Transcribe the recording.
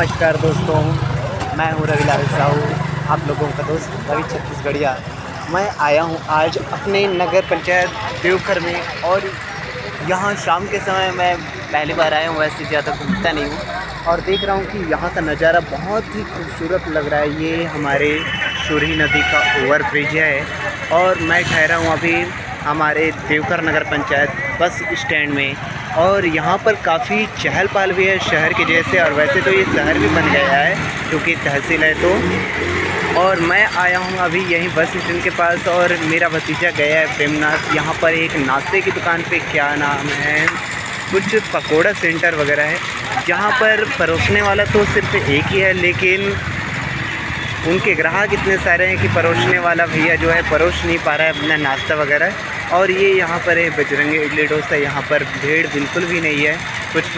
नमस्कार दोस्तों, मैं हूँ रविलाल साहू, आप लोगों का दोस्त रवि छत्तीसगढ़िया। मैं आया हूँ आज अपने नगर पंचायत देवघर में और यहाँ शाम के समय मैं पहली बार आया हूँ, वैसे ज़्यादा घूमता नहीं हूँ और देख रहा हूँ कि यहाँ का नज़ारा बहुत ही खूबसूरत लग रहा है। ये हमारे सुरही नदी का ओवर ब्रिज है और मैं ठहरा हूँ अभी हमारे देवघर नगर पंचायत बस स्टैंड में और यहाँ पर काफ़ी चहल पहल भी है शहर के जैसे। और वैसे तो ये शहर भी बन गया है क्योंकि तहसील है तो। और मैं आया हूँ अभी यहीं बस स्टैंड के पास और मेरा भतीजा गया है प्रेमनाथ। यहाँ पर एक नाश्ते की दुकान पे क्या नाम है, कुछ पकोड़ा सेंटर वगैरह है, जहाँ पर परोसने वाला तो सिर्फ एक ही है, लेकिन उनके ग्राहक इतने सारे हैं कि परोसने वाला भैया जो है परोस नहीं पा रहा है अपना नाश्ता वगैरह। और ये यहाँ पर है बजरंगी इडली डोसा, यहाँ पर भीड़ बिल्कुल भी नहीं है। कुछ